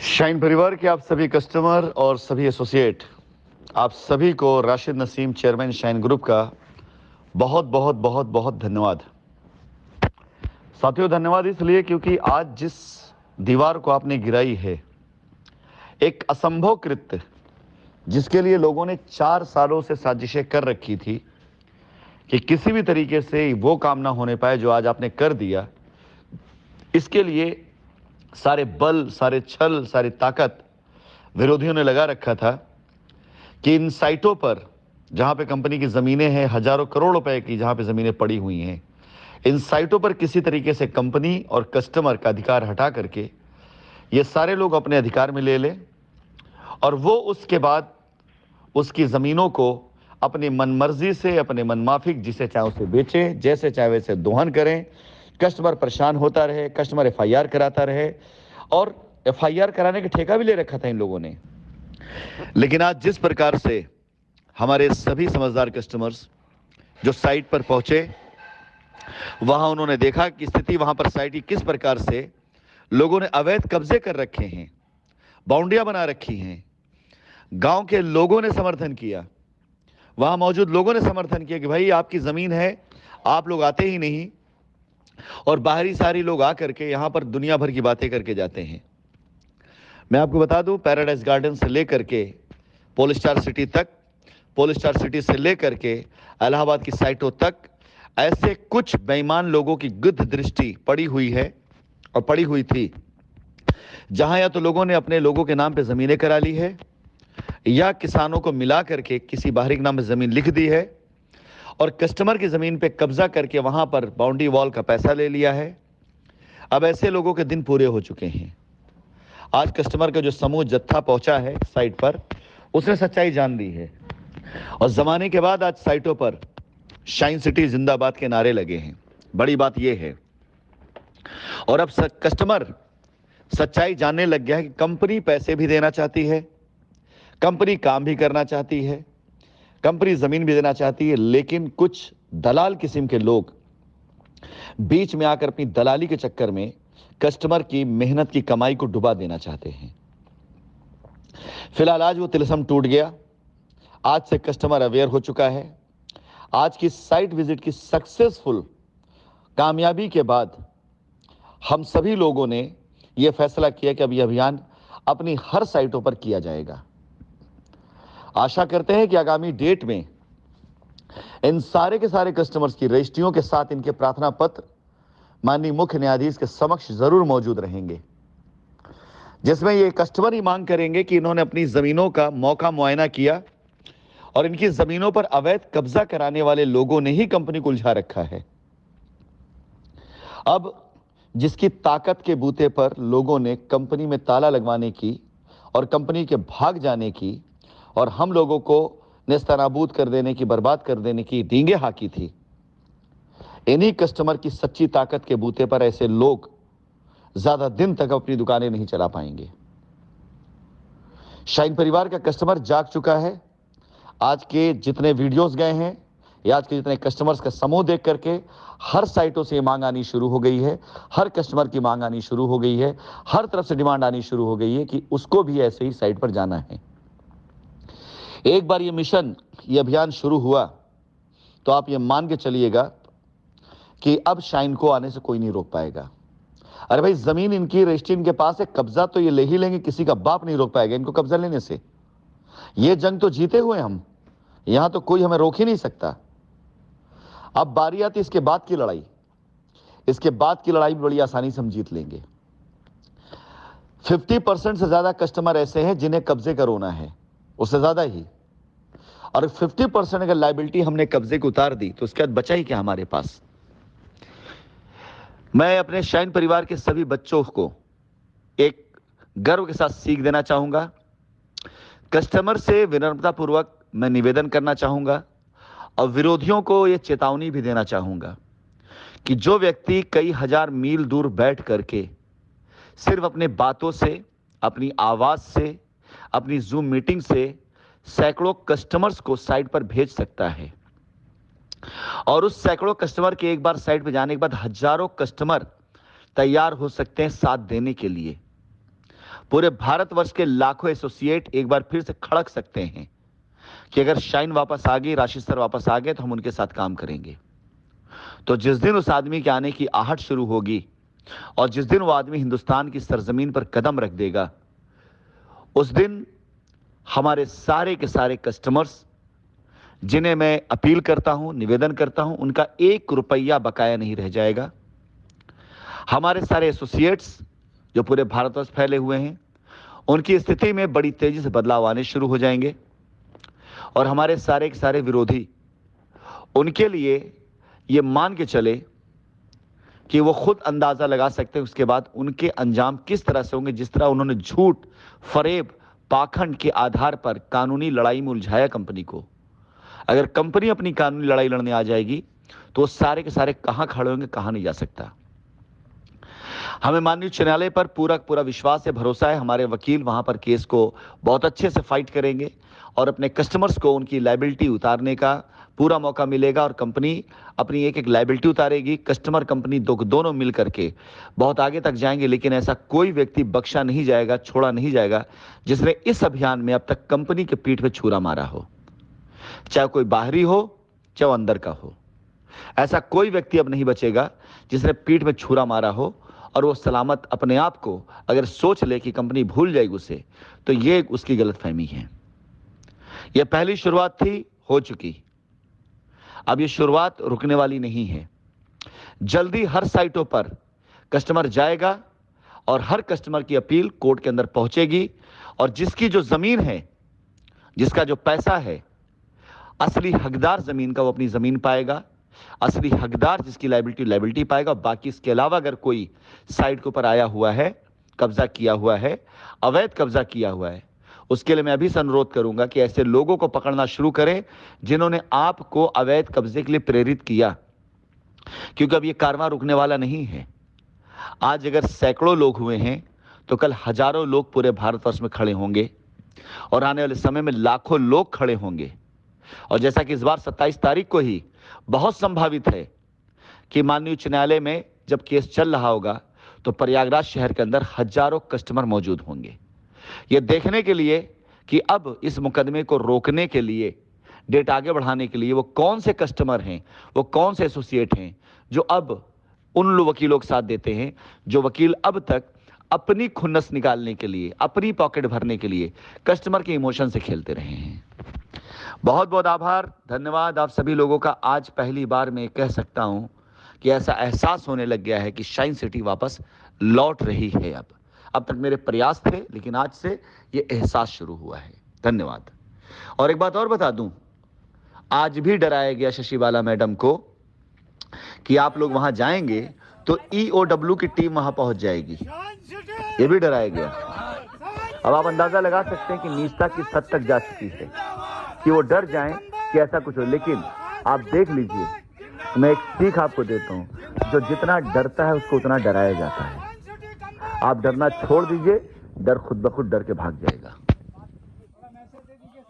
Shine परिवार के आप सभी कस्टमर और सभी एसोसिएट, आप सभी को Rashid Naseem chairman shine group का बहुत बहुत बहुत बहुत धन्यवाद। साथियों, धन्यवाद इसलिए क्योंकि आज जिस दीवार को आपने गिराई है, एक असंभव कृत्य जिसके लिए लोगों ने 4 सालों से साजिशें कर रखी थी कि किसी भी तरीके से वो काम ना होने पाए जो आज आपने कर दिया। इसके लिए सारे बल, सारे छल, सारी ताकत विरोधियों ने लगा रखा था कि इन साइटों पर जहां पे कंपनी की ज़मीनें हैं, हजारों करोड़ रुपए की जहां पे ज़मीनें पड़ी हुई हैं, इन साइटों पर किसी तरीके से कंपनी और कस्टमर का अधिकार हटा करके ये सारे लोग अपने अधिकार में ले लें और वो उसके बाद उसकी ज़मीनों को अपनी मनमर्जी से, अपने मनमाफिक जिसे चाहे उसे बेचें, जैसे चाहे वैसे दोहन करें। कस्टमर परेशान होता रहे, कस्टमर एफआईआर कराता रहे, और एफआईआर कराने का ठेका भी ले रखा था इन लोगों ने। लेकिन आज जिस प्रकार से हमारे सभी समझदार कस्टमर्स जो साइट पर पहुंचे, वहां उन्होंने देखा कि स्थिति वहां पर साइट की किस प्रकार से लोगों ने अवैध कब्जे कर रखे हैं, बाउंड्रियां बना रखी हैं। गांव के लोगों ने समर्थन किया, वहां मौजूद लोगों ने समर्थन किया कि भाई आपकी जमीन है, आप लोग आते ही नहीं, और बाहरी सारी लोग आकर के यहां पर दुनिया भर की बातें करके जाते हैं। मैं आपको बता दूं, पैराडाइज गार्डन से लेकर के पोल स्टार सिटी तक, पोल स्टार सिटी से लेकर के इलाहाबाद की साइटों तक ऐसे कुछ बेईमान लोगों की गिद्ध दृष्टि पड़ी हुई है और पड़ी हुई थी, जहां या तो लोगों ने अपने लोगों के नाम पे जमीनें करा ली है, या किसानों को मिला करके किसी बाहरी के नाम पे जमीन लिख दी है और कस्टमर की जमीन पे कब्जा करके वहां पर बाउंड्री वॉल का पैसा ले लिया है। अब ऐसे लोगों के दिन पूरे हो चुके हैं। आज कस्टमर का जो समूह जत्था पहुंचा है साइट पर, उसने सच्चाई जान ली है और जमाने के बाद आज साइटों पर शाइन सिटी जिंदाबाद के नारे लगे हैं। बड़ी बात यह है, और अब कस्टमर सच्चाई जानने लग गया है कि कंपनी पैसे भी देना चाहती है, कंपनी काम भी करना चाहती है, कंपनी जमीन भी देना चाहती है, लेकिन कुछ दलाल किस्म के लोग बीच में आकर अपनी दलाली के चक्कर में कस्टमर की मेहनत की कमाई को डुबा देना चाहते हैं। फिलहाल आज वो तिलस्म टूट गया। आज से कस्टमर अवेयर हो चुका है। आज की साइट विजिट की सक्सेसफुल कामयाबी के बाद हम सभी लोगों ने यह फैसला किया कि अब यह अभियान अपनी हर साइटों पर किया जाएगा। आशा करते हैं कि आगामी डेट में इन सारे के सारे कस्टमर्स की रजिस्ट्रियों के साथ इनके प्रार्थना पत्र माननीय मुख्य न्यायाधीश के समक्ष जरूर मौजूद रहेंगे, जिसमें ये कस्टमर ही मांग करेंगे कि इन्होंने अपनी जमीनों का मौका मुआयना किया और इनकी जमीनों पर अवैध कब्जा कराने वाले लोगों ने ही कंपनी को उलझा रखा है। अब जिसकी ताकत के बूते पर लोगों ने कंपनी में ताला लगवाने की और कंपनी के भाग जाने की और हम लोगों को नेस्तनाबूद कर देने की, बर्बाद कर देने की डींगे हाकी थी, इन्हीं कस्टमर की सच्ची ताकत के बूते पर ऐसे लोग ज्यादा दिन तक अपनी दुकानें नहीं चला पाएंगे। शाइन परिवार का कस्टमर जाग चुका है। आज के जितने वीडियोस गए हैं या आज के जितने कस्टमर्स का समूह देख करके हर साइटों से मांग आनी शुरू हो गई है, हर कस्टमर की मांग आनी शुरू हो गई है, हर तरफ से डिमांड आनी शुरू हो गई है कि उसको भी ऐसे ही साइट पर जाना है। एक बार ये मिशन, ये अभियान शुरू हुआ तो आप ये मान के चलिएगा कि अब शाइन को आने से कोई नहीं रोक पाएगा। अरे भाई, जमीन इनकी, रजिस्ट्री इनके पास है, कब्जा तो ये ले ही लेंगे, किसी का बाप नहीं रोक पाएगा इनको कब्जा लेने से। ये जंग तो जीते हुए हम, यहां तो कोई हमें रोक ही नहीं सकता। अब बारी आती इसके बाद की लड़ाई। इसके बाद की लड़ाई भी बड़ी आसानी से हम जीत लेंगे। 50% से ज्यादा कस्टमर ऐसे हैं जिन्हें कब्जे का रोना है, उससे ज्यादा ही। और 50% अगर लायबिलिटी हमने कब्जे को उतार दी तो उसके बाद बचा ही क्या हमारे पास। मैं अपने शाइन परिवार के सभी बच्चों को एक गर्व के साथ सीख देना चाहूंगा। कस्टमर से विनम्रतापूर्वक मैं निवेदन करना चाहूंगा और विरोधियों को यह चेतावनी भी देना चाहूंगा कि जो व्यक्ति कई हजार मील दूर बैठ करके सिर्फ अपने बातों से, अपनी आवाज से, अपनी जूम मीटिंग से सैकड़ों कस्टमर्स को साइट पर भेज सकता है, और उस सैकड़ों कस्टमर के एक बार साइट पर जाने के बाद हजारों कस्टमर तैयार हो सकते हैं साथ देने के लिए। पूरे भारतवर्ष के लाखों एसोसिएट एक बार फिर से खड़क सकते हैं कि अगर शाइन वापस आ गई, राशिद सर वापस आ गए, तो हम उनके साथ काम करेंगे। तो जिस दिन उस आदमी के आने की आहट शुरू होगी और जिस दिन वो आदमी हिंदुस्तान की सरजमीन पर कदम रख देगा, उस दिन हमारे सारे के सारे कस्टमर्स, जिन्हें मैं अपील करता हूं, निवेदन करता हूं, उनका 1 रुपया बकाया नहीं रह जाएगा। हमारे सारे एसोसिएट्स जो पूरे भारतवर्ष फैले हुए हैं, उनकी स्थिति में बड़ी तेजी से बदलाव आने शुरू हो जाएंगे और हमारे सारे के सारे विरोधी, उनके लिए ये मान के चले कि वो खुद अंदाजा लगा सकते हैं उसके बाद उनके अंजाम किस तरह से होंगे। जिस तरह उन्होंने झूठ, फरेब, पाखंड के आधार पर कानूनी लड़ाई में उलझाया कंपनी को, अगर कंपनी अपनी कानूनी लड़ाई लड़ने आ जाएगी तो वो सारे के सारे कहां खड़े होंगे, कहां नहीं जा सकता। हमें माननीय उच्च न्यायालय पर पूरा विश्वास है, भरोसा है। हमारे वकील वहां पर केस को बहुत अच्छे से फाइट करेंगे और अपने कस्टमर्स को उनकी लायबिलिटी उतारने का पूरा मौका मिलेगा और कंपनी अपनी एक लायबिलिटी उतारेगी। कस्टमर, कंपनी दोनों मिल करके बहुत आगे तक जाएंगे। लेकिन ऐसा कोई व्यक्ति बख्शा नहीं जाएगा, छोड़ा नहीं जाएगा जिसने इस अभियान में अब तक कंपनी के पीठ पे छुरा मारा हो, चाहे कोई बाहरी हो चाहे वो अंदर का हो। ऐसा कोई व्यक्ति अब नहीं बचेगा जिसने पीठ में छुरा मारा हो और वो सलामत अपने आप को अगर सोच ले कि कंपनी भूल जाएगी उसे, तो ये उसकी गलतफहमी है। यह पहली शुरुआत थी, हो चुकी। अब ये शुरुआत रुकने वाली नहीं है। जल्दी हर साइटों पर कस्टमर जाएगा और हर कस्टमर की अपील कोर्ट के अंदर पहुंचेगी और जिसकी जो जमीन है, जिसका जो पैसा है, असली हकदार जमीन का वो अपनी जमीन पाएगा, असली हकदार जिसकी लायबिलिटी पाएगा। बाकी इसके अलावा अगर कोई साइट के ऊपर आया हुआ है, कब्जा किया हुआ है, अवैध कब्जा किया हुआ है, उसके लिए मैं अभी से अनुरोध करूंगा कि ऐसे लोगों को पकड़ना शुरू करें जिन्होंने आपको अवैध कब्जे के लिए प्रेरित किया, क्योंकि अब ये कारवां रुकने वाला नहीं है। आज अगर सैकड़ों लोग हुए हैं तो कल हजारों लोग पूरे भारतवर्ष में खड़े होंगे और आने वाले समय में लाखों लोग खड़े होंगे। और जैसा कि इस बार 27 तारीख को ही बहुत संभावित है कि माननीय उच्च न्यायालय में जब केस चल रहा होगा तो प्रयागराज शहर के अंदर हजारों कस्टमर मौजूद होंगे, यह देखने के लिए कि अब इस मुकदमे को रोकने के लिए, डेट आगे बढ़ाने के लिए वो कौन से कस्टमर हैं, वो कौन से एसोसिएट हैं जो अब उन वकीलों के साथ देते हैं, जो वकील अब तक अपनी खुन्नस निकालने के लिए, अपनी पॉकेट भरने के लिए कस्टमर के इमोशन से खेलते रहे हैं। बहुत बहुत आभार, धन्यवाद आप सभी लोगों का। आज पहली बार मैं कह सकता हूं कि ऐसा एहसास होने लग गया है कि शाइन सिटी वापस लौट रही है। अब तक मेरे प्रयास थे, लेकिन आज से ये एहसास शुरू हुआ है। धन्यवाद। और एक बात और बता दूं, आज भी डराया गया शशि बाला मैडम को कि आप लोग वहां जाएंगे तो EOW की टीम वहां पहुंच जाएगी, ये भी डराया गया। अब आप अंदाजा लगा सकते हैं कि नीचता किस हद तक जा चुकी है कि वो डर जाएं कि ऐसा कुछ हो। लेकिन आप देख लीजिए, मैं एक सीख आपको देता हूं, जो जितना डरता है उसको उतना डराया जाता है। आप डरना छोड़ दीजिए, डर खुद ब खुद डर के भाग जाएगा।